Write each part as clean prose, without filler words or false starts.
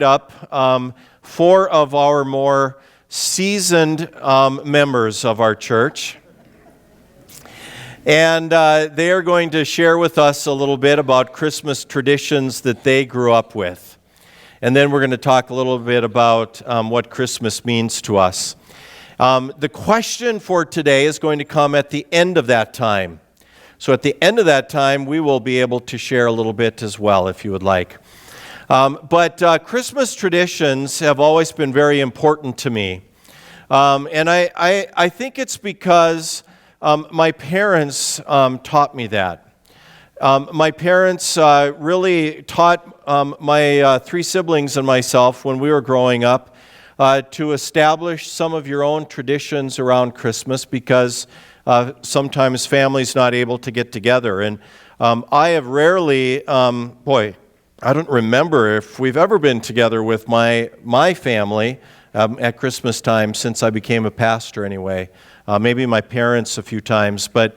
up four of our more seasoned members of our church. And they are going to share with us a little bit about Christmas traditions that they grew up with. And then we're going to talk a little bit about what Christmas means to us. The question for today is going to come at the end of that time. So at the end of that time, we will be able to share a little bit as well, if you would like. But Christmas traditions have always been very important to me. And I think it's because my parents taught me that. My parents really taught my three siblings and myself when we were growing up to establish some of your own traditions around Christmas because sometimes families not able to get together. And I have rarely, I don't remember if we've ever been together with my family at Christmas time since I became a pastor anyway. Maybe my parents a few times, but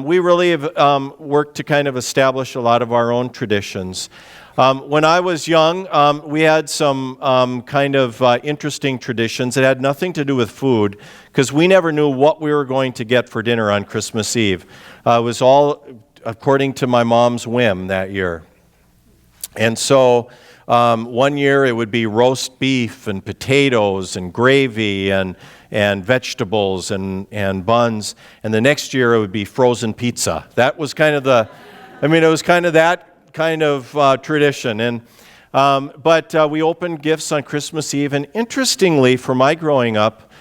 we really have worked to kind of establish a lot of our own traditions. When I was young, we had some kind of interesting traditions. It had nothing to do with food because we never knew what we were going to get for dinner on Christmas Eve. It was all according to my mom's whim that year. And so one year it would be roast beef and potatoes and gravy and vegetables and buns. And the next year it would be frozen pizza. That was kind of it was kind of that kind of tradition. And but we opened gifts on Christmas Eve. And interestingly, for my growing up,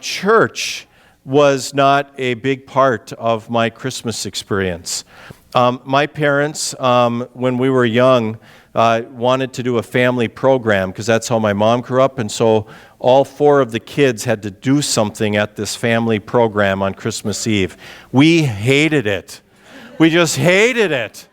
church was not a big part of my Christmas experience. My parents, when we were young, wanted to do a family program because that's how my mom grew up. And so all four of the kids had to do something at this family program on Christmas Eve. We hated it. We just hated it.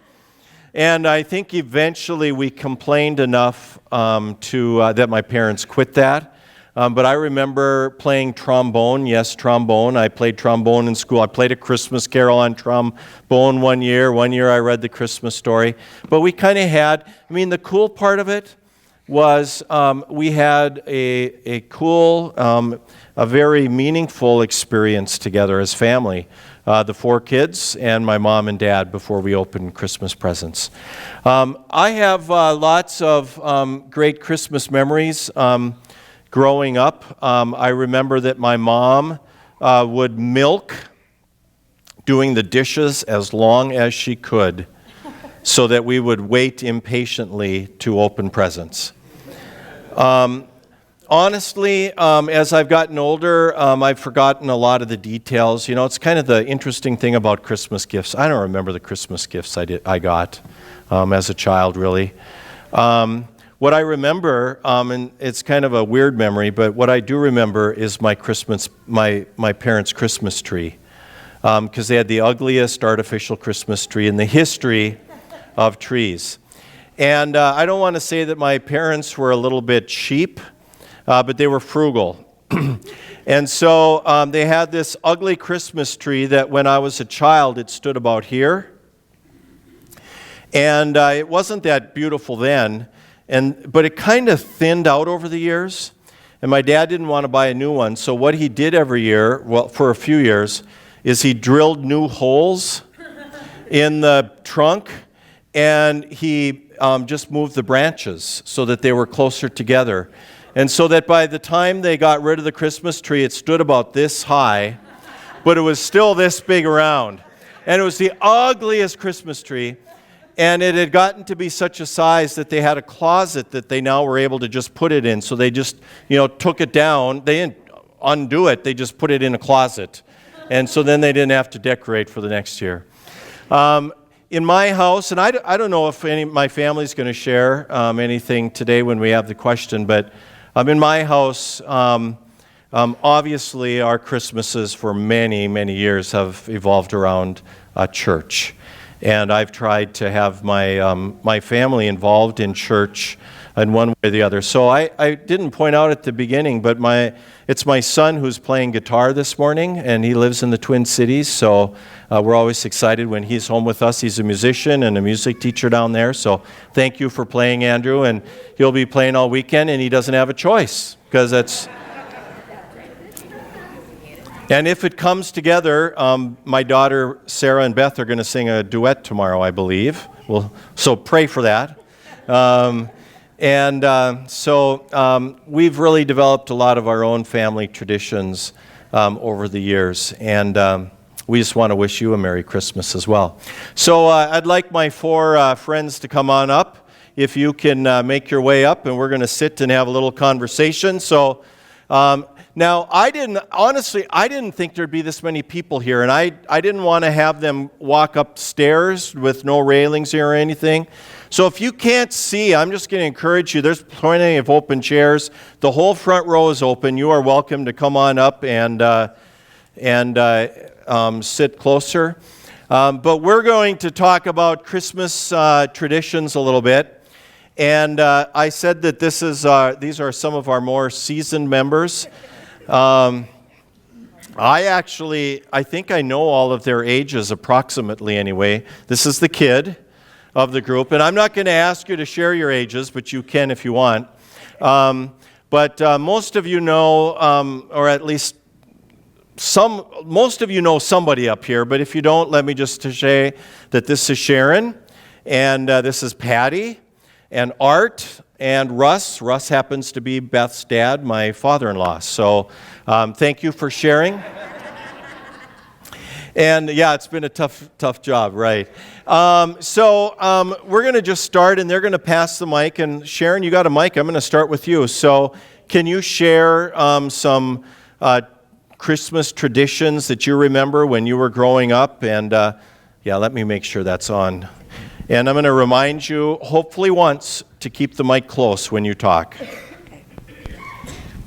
And I think eventually we complained enough that my parents quit that. But I remember playing trombone. Yes, trombone. I played trombone in school. I played a Christmas carol on trombone one year. One year I read the Christmas story. But we kind of had, the cool part of it was we had a cool, a very meaningful experience together as family. The four kids and my mom and dad before we opened Christmas presents. I have lots of great Christmas memories. Growing up, I remember that my mom would milk doing the dishes as long as she could so that we would wait impatiently to open presents. Honestly, as I've gotten older, I've forgotten a lot of the details. It's kind of the interesting thing about Christmas gifts. I don't remember the Christmas gifts I got as a child, really. What I remember, and it's kind of a weird memory, but what I do remember is my parents' Christmas tree, because they had the ugliest artificial Christmas tree in the history of trees. And I don't want to say that my parents were a little bit cheap, but they were frugal. And so they had this ugly Christmas tree that when I was a child, it stood about here. And it wasn't that beautiful then. But it kind of thinned out over the years, and my dad didn't want to buy a new one. So what he did every year, for a few years, is he drilled new holes in the trunk, and he just moved the branches so that they were closer together. And so that by the time they got rid of the Christmas tree, it stood about this high, but it was still this big around. And it was the ugliest Christmas tree. And it had gotten to be such a size that they had a closet that they now were able to just put it in. So they just, took it down. They didn't undo it. They just put it in a closet. And so then they didn't have to decorate for the next year. In my house, and I don't know if my family's going to share anything today when we have the question, but in my house, obviously our Christmases for many, many years have evolved around church. And I've tried to have my family involved in church in one way or the other. So I didn't point out at the beginning, but it's my son who's playing guitar this morning, and he lives in the Twin Cities, so we're always excited when he's home with us. He's a musician and a music teacher down there, so thank you for playing, Andrew, and he'll be playing all weekend, and he doesn't have a choice, because that's... And if it comes together, my daughter Sarah and Beth are going to sing a duet tomorrow, I believe. So pray for that. So we've really developed a lot of our own family traditions over the years, and we just want to wish you a Merry Christmas as well. So I'd like my four friends to come on up, if you can make your way up, and we're going to sit and have a little conversation. So now, I didn't think there'd be this many people here, and I didn't want to have them walk upstairs with no railings here or anything. So if you can't see, I'm just going to encourage you. There's plenty of open chairs. The whole front row is open. You are welcome to come on up and sit closer. But we're going to talk about Christmas traditions a little bit. And I said that these are some of our more seasoned members. I think I know all of their ages approximately anyway. This is the kid of the group, and I'm not going to ask you to share your ages, but you can if you want. But most of you know, or at least most of you know somebody up here, but if you don't, let me just say that this is Sharon, and this is Patty, and Art, and Russ. Russ happens to be Beth's dad, my father-in-law. So thank you for sharing. And yeah, it's been a tough job, right? So we're going to just start, and they're going to pass the mic. And Sharon, you got a mic. I'm going to start with you. So can you share some Christmas traditions that you remember when you were growing up? And yeah, let me make sure that's on. And I'm going to remind you, hopefully once, to keep the mic close when you talk.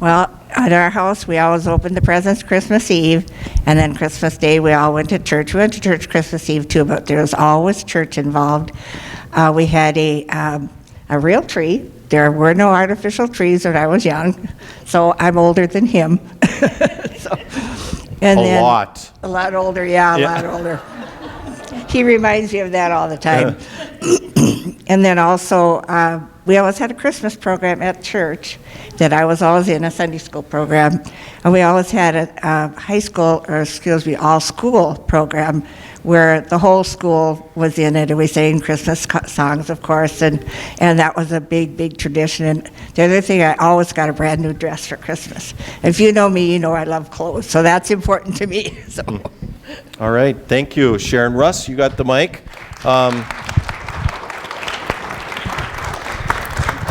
Well, at our house, we always opened the presents Christmas Eve, and then Christmas Day, we all went to church. We went to church Christmas Eve, too, but there was always church involved. We had a real tree. There were no artificial trees when I was young, so I'm older than him. A lot. A lot older, yeah, a lot older. He reminds me of that all the time. And then also, we always had a Christmas program at church that I was always in, a Sunday school program. And we always had a all school program where the whole school was in it, and we sang Christmas songs, of course, and that was a big tradition. And the other thing, I always got a brand new dress for Christmas. If you know me, you know I love clothes, so that's important to me. So. All right, thank you, Sharon. Russ, you got the mic.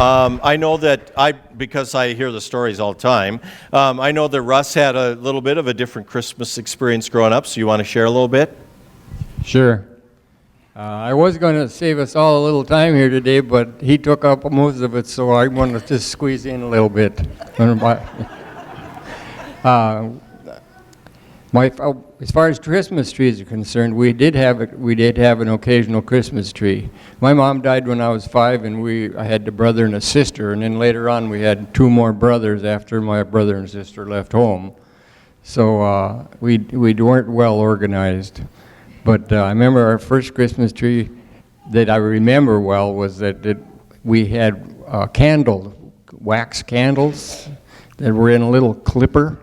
I know that because I hear the stories all the time, I know that Russ had a little bit of a different Christmas experience growing up, so you want to share a little bit? Sure. I was going to save us all a little time here today, but he took up most of it, so I want to just squeeze in a little bit. As far as Christmas trees are concerned, we did have an occasional Christmas tree. My mom died when I was 5, and I had a brother and a sister, and then later on we had 2 more brothers after my brother and sister left home. So we weren't well organized. But I remember our first Christmas tree that I remember well was that we had wax candles that were in a little clipper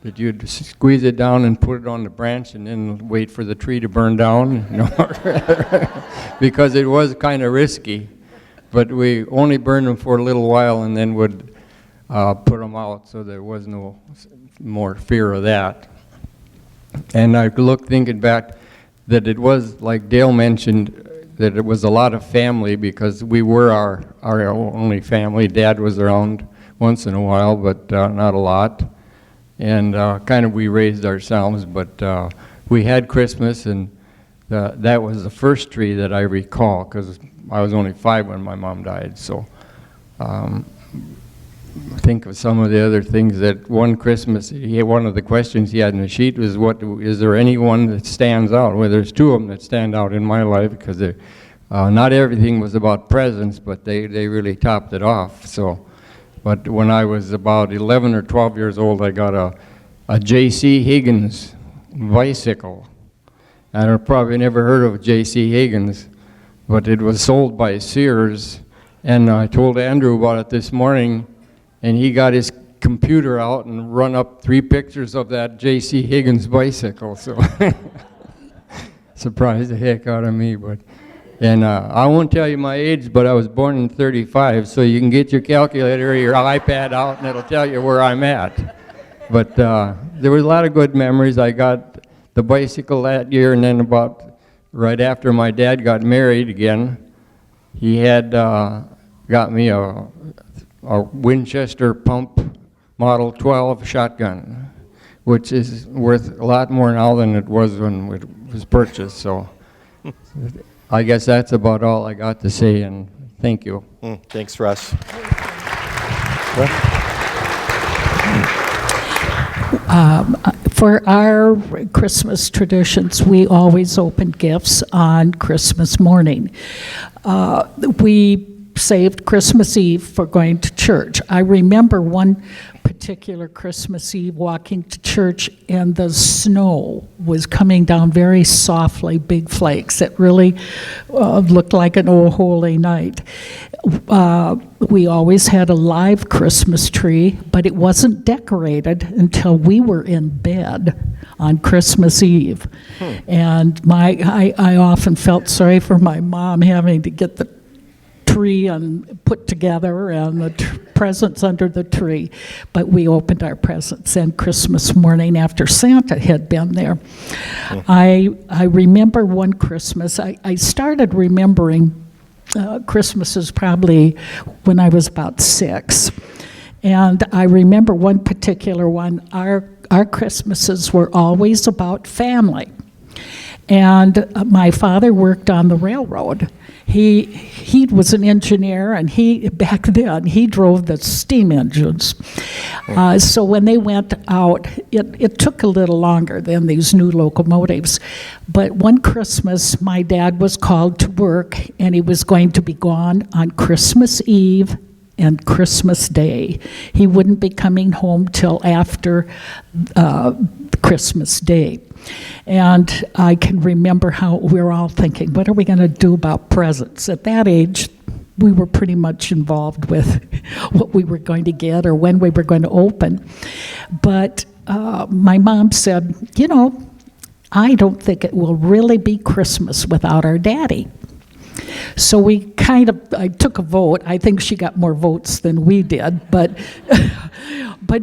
that you'd squeeze it down and put it on the branch and then wait for the tree to burn down, because it was kind of risky. But we only burned them for a little while and then would put them out, so there was no more fear of that. And I thinking back, that it was, like Dale mentioned, that it was a lot of family because we were our only family. Dad was around once in a while, but not a lot. And kind of we raised ourselves, but we had Christmas, and that was the first tree that I recall because I was only 5 when my mom died. So think of some of the other things that one Christmas, one of the questions he had in the sheet was, is there anyone that stands out? Well, there's 2 of them that stand out in my life because Not everything was about presents, but they really topped it off. So, but when I was about 11 or 12 years old, I got a J.C. Higgins bicycle. I don't probably never heard of J.C. Higgins, but it was sold by Sears. And I told Andrew about it this morning, and he got his computer out and run up 3 pictures of that J.C. Higgins bicycle. So surprised the heck out of me. But and I won't tell you my age, but I was born in 35, so you can get your calculator or your iPad out, and it'll tell you where I'm at. But there was a lot of good memories. I got the bicycle that year, and then about right after my dad got married again, he had got me a Winchester pump Model 12 shotgun, which is worth a lot more now than it was when it was purchased. So I guess that's about all I got to say, and thank you. Thanks, Russ. For our Christmas traditions, we always open gifts on Christmas morning. We saved Christmas Eve for going to church. I remember one particular Christmas Eve walking to church, and the snow was coming down very softly, big flakes. It really looked like an old holy night. We always had a live Christmas tree, but it wasn't decorated until we were in bed on Christmas Eve. And I often felt sorry for my mom having to get the tree and put together and the presents under the tree, but we opened our presents and Christmas morning after Santa had been there. I remember one Christmas, I started remembering Christmases probably when I was about 6, and I remember one particular one. Our Christmases were always about family, and my father worked on the railroad. He was an engineer, and back then he drove the steam engines. So when they went out, it took a little longer than these new locomotives. But one Christmas, my dad was called to work, and he was going to be gone on Christmas Eve and Christmas Day. He wouldn't be coming home till after Christmas Day. And I can remember how we were all thinking, what are we going to do about presents? At that age, we were pretty much involved with what we were going to get or when we were going to open. But my mom said, I don't think it will really be Christmas without our daddy. So I took a vote. I think she got more votes than we did, but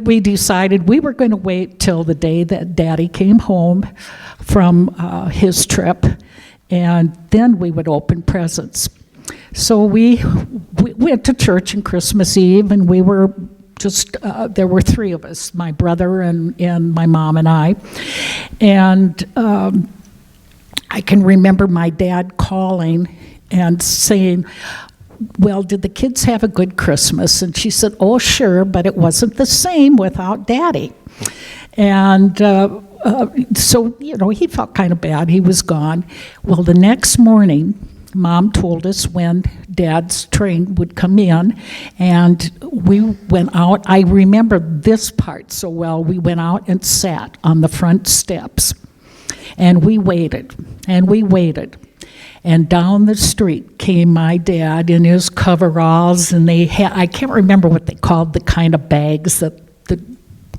we decided we were going to wait till the day that Daddy came home from his trip, and then we would open presents. So we went to church on Christmas Eve, and we were just, there were 3 of us, my brother and my mom and I, and I can remember my dad calling and saying, well, did the kids have a good Christmas? And she said, oh, sure, but it wasn't the same without Daddy. And so, he felt kind of bad. He was gone. Well, the next morning, Mom told us when Dad's train would come in, and we went out. I remember this part so well. We went out and sat on the front steps, and we waited, and we waited. And down the street came my dad in his coveralls, and I can't remember what they called the kind of bags that the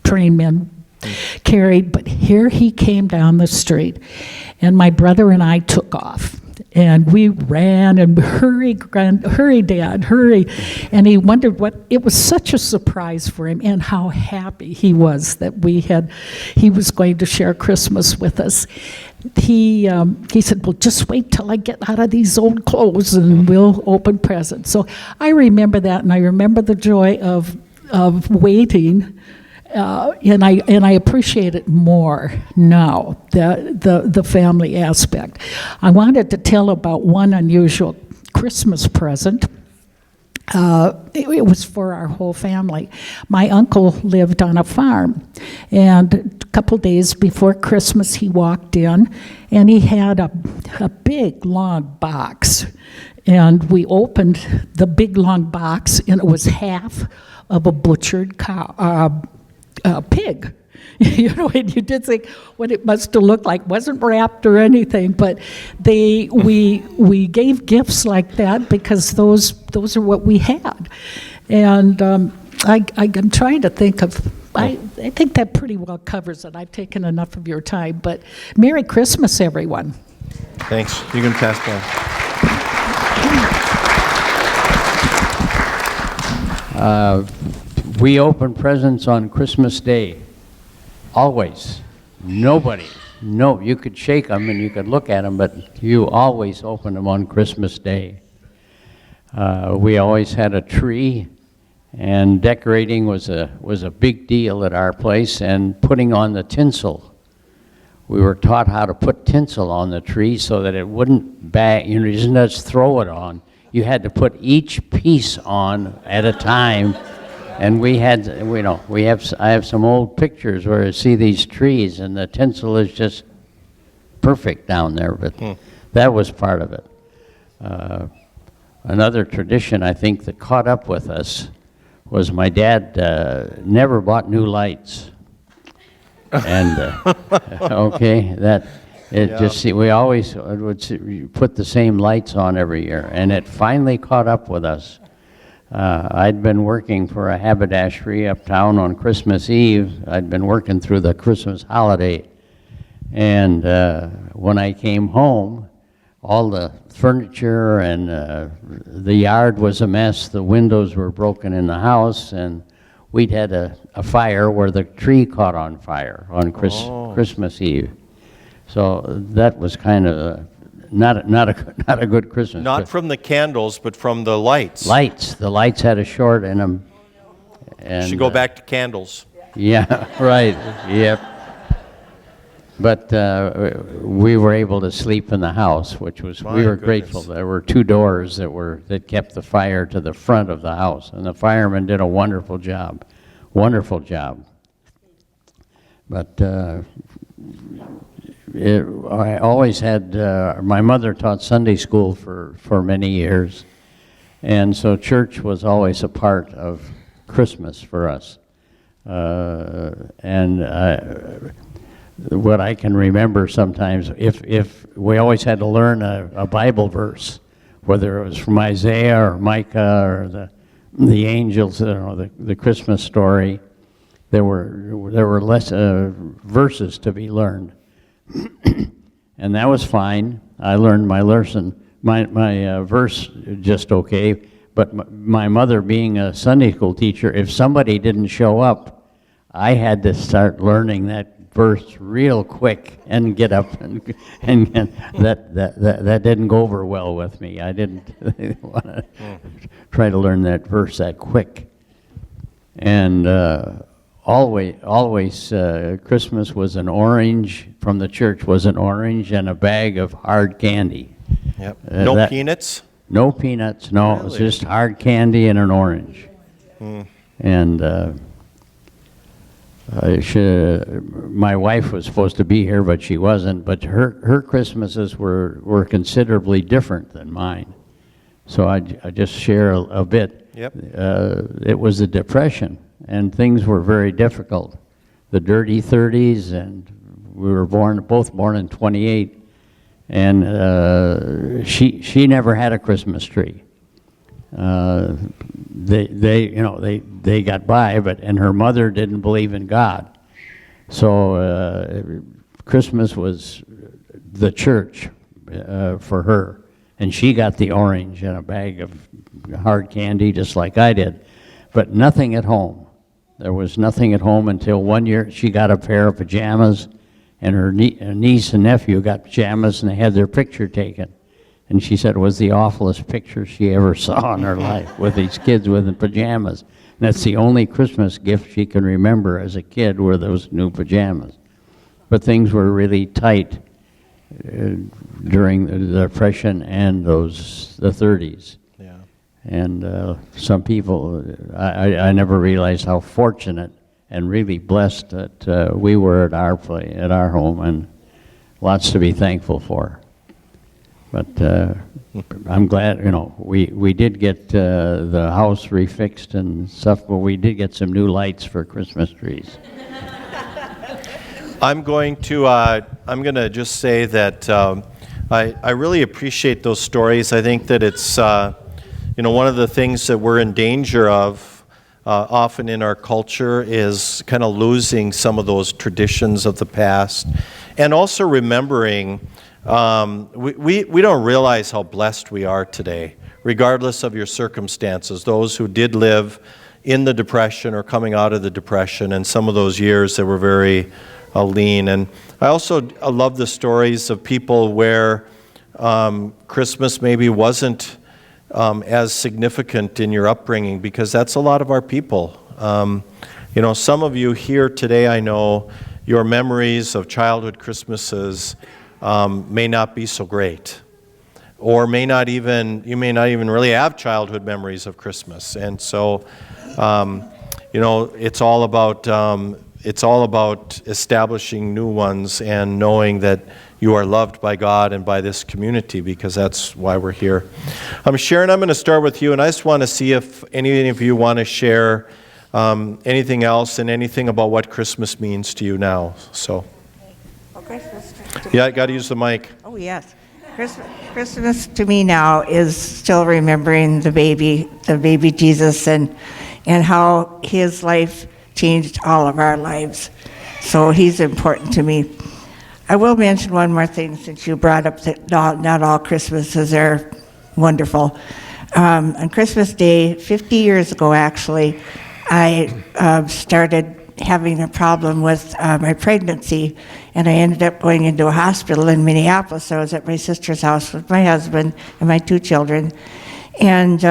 trainmen carried, but here he came down the street, and my brother and I took off. And we ran and hurry, Dad, hurry. And he wondered it was such a surprise for him, and how happy he was that he was going to share Christmas with us. He said, well, just wait till I get out of these old clothes and we'll open presents. So I remember that, and I remember the joy of waiting. And I appreciate it more now, the family aspect. I wanted to tell about one unusual Christmas present. it was for our whole family. My uncle lived on a farm, and a couple days before Christmas, he walked in, and he had a big, long box. And we opened the big, long box, and it was half of a butchered pig. You know, and you did think what it must have looked like. Wasn't wrapped or anything, but we gave gifts like that because those are what we had. And I'm trying to think of. I think that pretty well covers it. I've taken enough of your time, but Merry Christmas, everyone. Thanks. You can pass down. We open presents on Christmas Day. Always. Nobody. No, you could shake them and you could look at them, but you always open them on Christmas Day. We always had a tree, and decorating was a big deal at our place, and putting on the tinsel. We were taught how to put tinsel on the tree so that it wouldn't bag, you didn't just throw it on. You had to put each piece on at a time. And we had, I have some old pictures where I see these trees, and the tinsel is just perfect down there, but that was part of it. Another tradition, I think, that caught up with us was my dad never bought new lights. And, okay, we always would put the same lights on every year, and it finally caught up with us. I'd been working for a haberdashery uptown on Christmas Eve. I'd been working through the Christmas holiday. And when I came home, all the furniture and the yard was a mess. The windows were broken in the house, and we'd had a fire where the tree caught on fire on Christmas Eve. So that was kind of not a good Christmas. Not from the candles, but from the lights. Lights. The lights had a short in them. And should go back to candles. Yeah, right. Yep. But we were able to sleep in the house, which was we were grateful. There were two doors that kept the fire to the front of the house, and the firemen did a wonderful job. Wonderful job. But I always had, my mother taught Sunday school for many years, and so church was always a part of Christmas for us. What I can remember sometimes, if we always had to learn a Bible verse, whether it was from Isaiah or Micah or the angels, the Christmas story, there were less verses to be learned. And that was fine. I learned my lesson, my verse just okay. But my mother, being a Sunday school teacher, if somebody didn't show up, I had to start learning that verse real quick and get up, and that didn't go over well with me. I didn't want to try to learn that verse that quick. And always Christmas was an orange from the church, was an orange and a bag of hard candy. Yep. No peanuts? No peanuts, no. Really? It was just hard candy and an orange. And my wife was supposed to be here, but she wasn't. But her Christmases were considerably different than mine. So I just share a bit. Yep. It was the Depression, and things were very difficult. The dirty 30s, and we were both born in 28. And she never had a Christmas tree. They got by, and her mother didn't believe in God. So Christmas was the church for her, and she got the orange and a bag of hard candy just like I did, but nothing at home. There was nothing at home until one year she got a pair of pajamas, and her niece and nephew got pajamas, and they had their picture taken. And she said it was the awfulest picture she ever saw in her life, with these kids with the pajamas. And that's the only Christmas gift she can remember as a kid, were those new pajamas. But things were really tight during the Depression and the 30s. Yeah. And some people, I never realized how fortunate and really blessed that we were at our home, and lots to be thankful for. But I'm glad, we did get the house refixed and stuff, but we did get some new lights for Christmas trees. I'm going to just say that I really appreciate those stories. I think that it's one of the things that we're in danger of often in our culture is kind of losing some of those traditions of the past, and also remembering we don't realize how blessed we are today, regardless of your circumstances. Those who did live in the Depression or coming out of the Depression, and some of those years that were very lean. And I also love the stories of people where Christmas maybe wasn't as significant in your upbringing, because that's a lot of our people. Some of you here today, I know your memories of childhood Christmases may not be so great, or you may not even really have childhood memories of Christmas. And so, it's all about establishing new ones and knowing that you are loved by God and by this community, because that's why we're here. Sharon, I'm going to start with you, and I just want to see if any of you want to share anything else and anything about what Christmas means to you now. So, yeah, I got to use the mic. Oh, yes. Christmas to me now is still remembering the baby Jesus, and how his life changed all of our lives. So he's important to me. I will mention one more thing, since you brought up that not all Christmases are wonderful. On Christmas Day, 50 years ago actually, I started having a problem with my pregnancy, and I ended up going into a hospital in Minneapolis. I was at my sister's house with my husband and my 2 children, and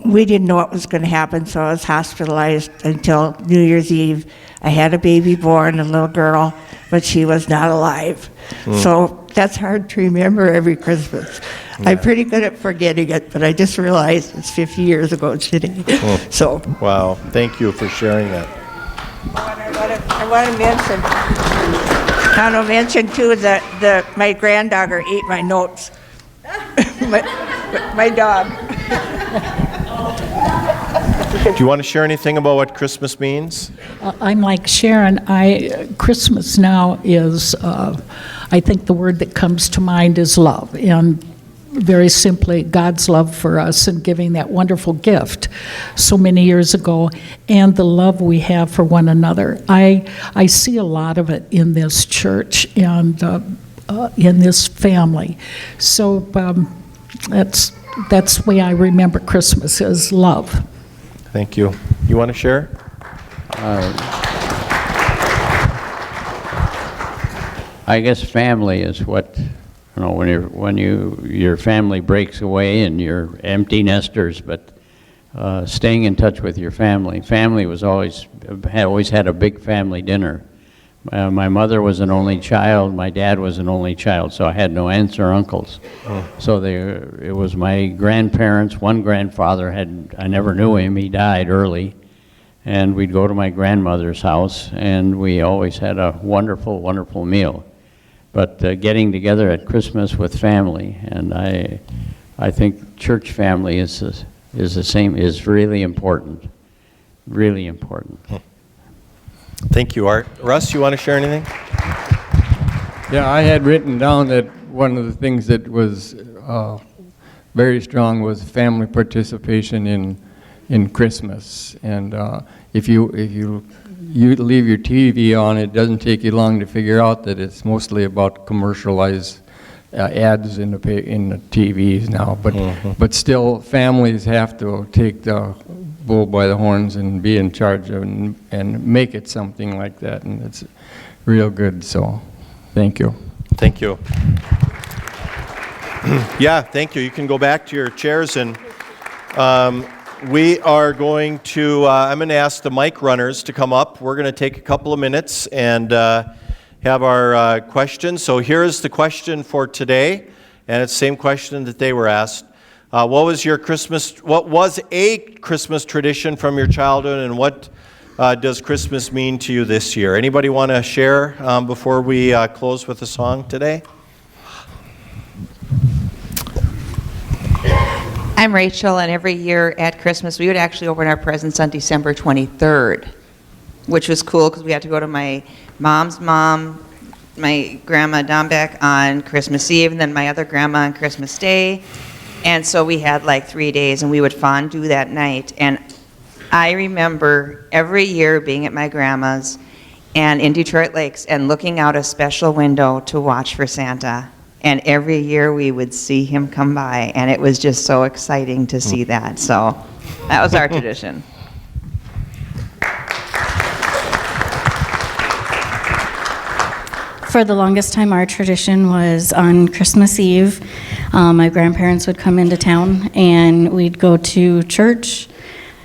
we didn't know what was going to happen, so I was hospitalized until New Year's Eve. I had a baby born, a little girl, but she was not alive. So that's hard to remember every Christmas. Yeah. I'm pretty good at forgetting it, but I just realized it's 50 years ago today. So. Wow, thank you for sharing that. I want to mention too that my granddaughter ate my notes. my dog. Do you want to share anything about what Christmas means? I'm like Sharon. Christmas now is, I think the word that comes to mind is love, and very simply, God's love for us and giving that wonderful gift so many years ago, and the love we have for one another. I see a lot of it in this church and in this family. So that's the way I remember Christmas, is love. Thank you. You want to share? I guess family is what, when your family breaks away and you're empty nesters, but staying in touch with your family. Family was always had a big family dinner. My mother was an only child. My dad was an only child, so I had no aunts or uncles. So it was my grandparents. One grandfather I never knew him. He died early. And we'd go to my grandmother's house, and we always had a wonderful, wonderful meal. But getting together at Christmas with family, and I think church family is the same, is really important. Really important. Thank you, Art. Russ, you want to share anything? Yeah, I had written down that one of the things that was very strong was family participation in Christmas. And if you leave your TV on, it doesn't take you long to figure out that it's mostly about commercialized ads in the TVs now. But still, families have to take the bull by the horns and be in charge of and make it something like that, and it's real good. So thank you. Thank you. Yeah, thank you. You can go back to your chairs, and we are going to I'm going to ask the mic runners to come up. We're going to take a couple of minutes and have our questions. So here is the question for today, and it's the same question that they were asked. What was a Christmas tradition from your childhood, and what does Christmas mean to you this year? Anybody want to share before we close with a song today? I'm Rachel, and every year at Christmas, we would actually open our presents on December 23rd, which was cool because we had to go to my mom's mom, my grandma Dombeck on Christmas Eve, and then my other grandma on Christmas Day. And so we had like 3 days, and we would fondue that night. And I remember every year being at my grandma's and in Detroit Lakes and looking out a special window to watch for Santa. And every year we would see him come by, and it was just so exciting to see that. So that was our tradition. For the longest time, our tradition was on Christmas Eve. My grandparents would come into town, and we'd go to church,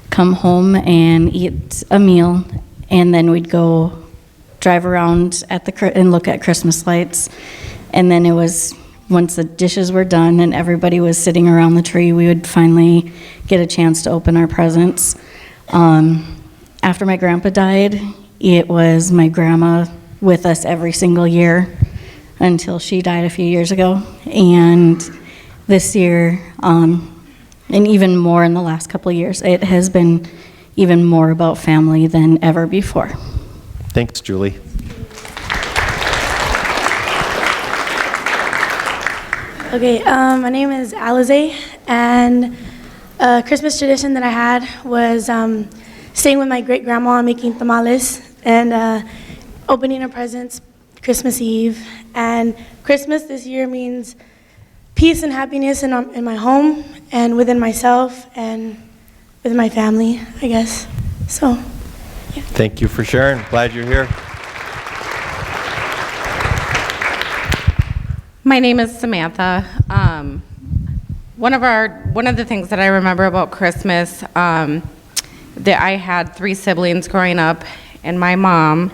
come home and eat a meal, and then we'd go drive around and look at Christmas lights. And then it was, once the dishes were done and everybody was sitting around the tree, we would finally get a chance to open our presents. After my grandpa died, it was my grandma with us every single year until she died a few years ago. And this year, and even more in the last couple of years, it has been even more about family than ever before. Thanks, Julie. Okay, my name is Alize, and a Christmas tradition that I had was staying with my great-grandma and making tamales and opening our presents Christmas Eve. And Christmas this year means peace and happiness in my home and within myself and with my family, I guess. So, yeah. Thank you for sharing. Glad you're here. My name is Samantha. One of the things that I remember about Christmas, that I had 3 siblings growing up, and my mom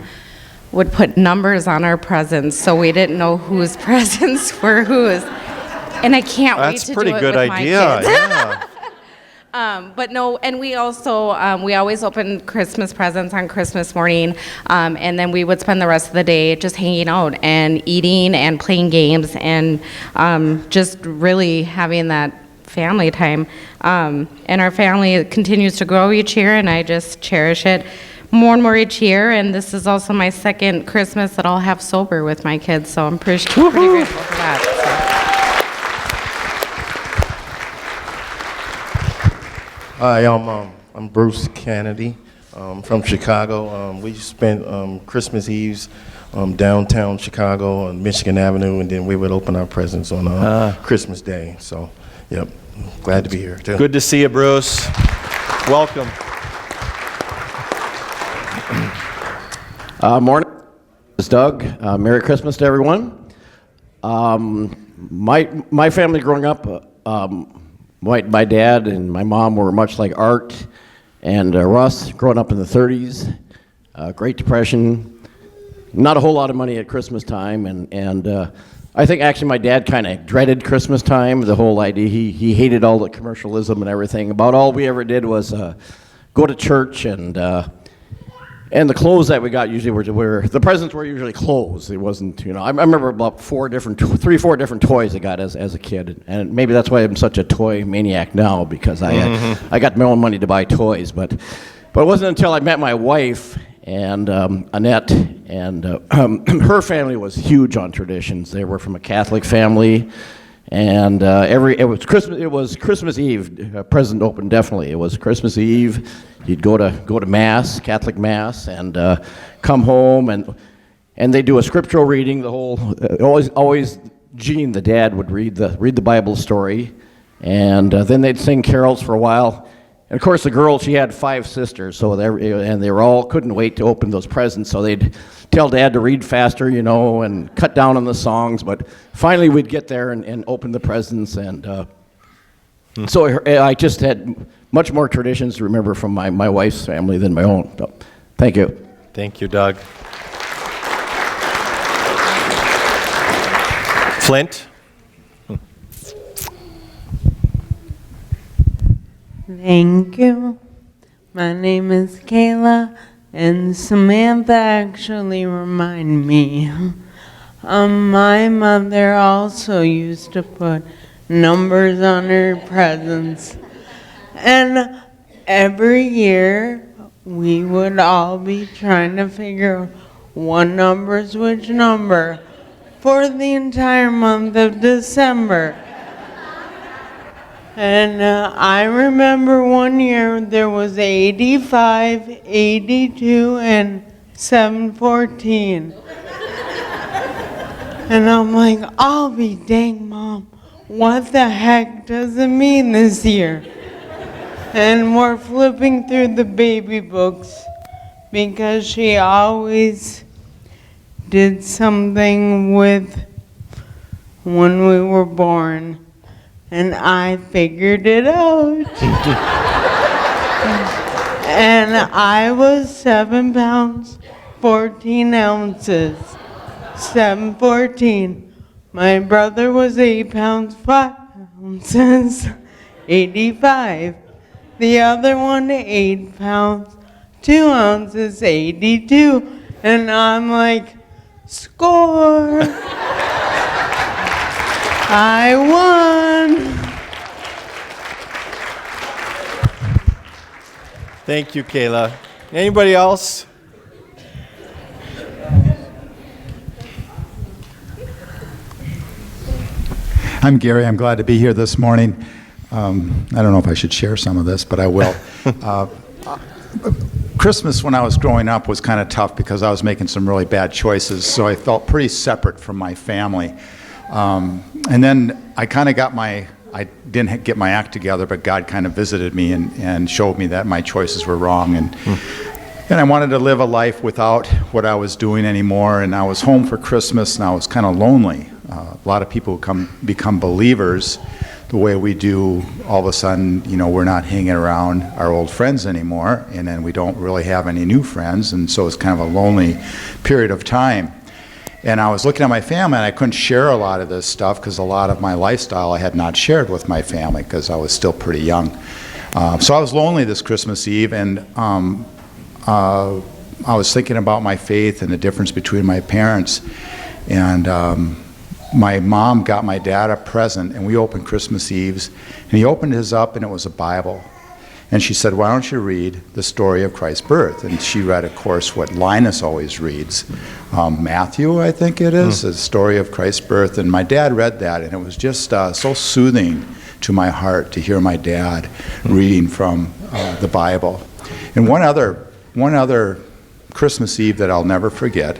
would put numbers on our presents, so we didn't know whose presents were whose. And I can't wait to do it with my kids. That's a pretty good idea. Yeah. But no, and we also, we always opened Christmas presents on Christmas morning, and then we would spend the rest of the day just hanging out and eating and playing games and just really having that family time. And our family continues to grow each year, and I just cherish it more and more each year. And this is also my second Christmas that I'll have sober with my kids, so I'm pretty grateful for that. Hi, I'm Bruce Kennedy from Chicago. We spent Christmas Eves downtown Chicago on Michigan Avenue, and then we would open our presents on Christmas Day. So, yep, glad to be here too. Good to see you, Bruce. Welcome. Morning. This is Doug. Merry Christmas to everyone. My family growing up, my dad and my mom were much like Art and Russ, growing up in the 30s, Great Depression, not a whole lot of money at Christmas time, and I think actually my dad kind of dreaded Christmas time, the whole idea. He hated all the commercialism and everything. About all we ever did was go to church, and the clothes that we got usually were the presents were usually clothes. It wasn't, I remember about 3-4 different toys I got as a kid, and maybe that's why I'm such a toy maniac now, because I got my own money to buy toys. But it wasn't until I met my wife and Annette, and her family was huge on traditions. They were from a Catholic family. And it was Christmas Eve. Present open, definitely. It was Christmas Eve. You'd go to mass, Catholic mass, and come home, and they do a scriptural reading. The whole always Gene, the dad, would read the Bible story, and then they'd sing carols for a while. And of course, the girl, she had 5 sisters, so they were all couldn't wait to open those presents. So they'd tell Dad to read faster, and cut down on the songs. But finally, we'd get there and open the presents, and so I just had much more traditions to remember from my wife's family than my own. So, thank you. Thank you, Doug. Flint. Thank you. My name is Kayla, and Samantha actually reminded me. My mother also used to put numbers on her presents. And every year, we would all be trying to figure out what number's which number for the entire month of December. And I remember one year there was 85, 82, and 714. And I'm like, I'll be dang, Mom, what the heck does it mean this year? And we're flipping through the baby books because she always did something with when we were born. And I figured it out. And I was 7 pounds, 14 ounces. 714. My brother was 8 pounds, 5 ounces, 85. The other one, 8 pounds, 2 ounces, 82. And I'm like, score! I won! Thank you, Kayla. Anybody else? I'm Gary. I'm glad to be here this morning. I don't know if I should share some of this, but I will. Christmas when I was growing up was kind of tough because I was making some really bad choices, so I felt pretty separate from my family. And then I didn't get my act together, but God kind of visited me and showed me that my choices were wrong. And I wanted to live a life without what I was doing anymore. And I was home for Christmas, and I was kind of lonely. A lot of people who become believers the way we do, all of a sudden, we're not hanging around our old friends anymore, and then we don't really have any new friends, and so it's kind of a lonely period of time. And I was looking at my family, and I couldn't share a lot of this stuff because a lot of my lifestyle I had not shared with my family because I was still pretty young. So I was lonely this Christmas Eve, and I was thinking about my faith and the difference between my parents. And my mom got my dad a present, and we opened Christmas Eves, and he opened his up, and it was a Bible. And she said, why don't you read the story of Christ's birth? And she read, of course, what Linus always reads, Matthew, I think it is, the story of Christ's birth. And my dad read that, and it was just so soothing to my heart to hear my dad reading from the Bible. And one other Christmas Eve that I'll never forget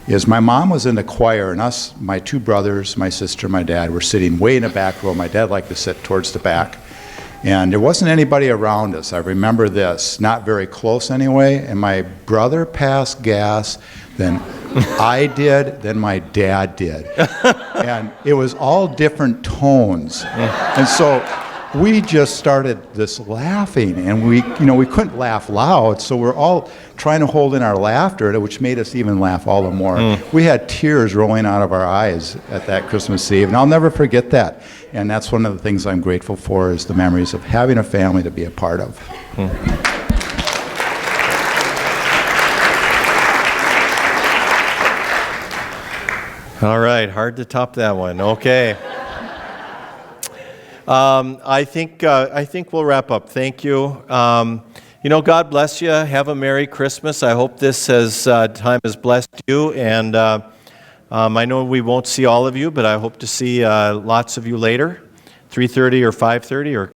is my mom was in the choir, and us, my 2 brothers, my sister, my dad, were sitting way in the back row. My dad liked to sit towards the back. And there wasn't anybody around us. I remember this, not very close anyway. And my brother passed gas, then I did, then my dad did. And it was all different tones. And so we just started this laughing, and we couldn't laugh loud, so we're all trying to hold in our laughter, which made us even laugh all the more. We had tears rolling out of our eyes at that Christmas Eve, and I'll never forget that. And that's one of the things I'm grateful for, is the memories of having a family to be a part of. All right, hard to top that one. Okay. I think we'll wrap up. Thank you. God bless you. Have a Merry Christmas. I hope this time has blessed you. And I know we won't see all of you, but I hope to see lots of you later, 3:30 or 5:30 or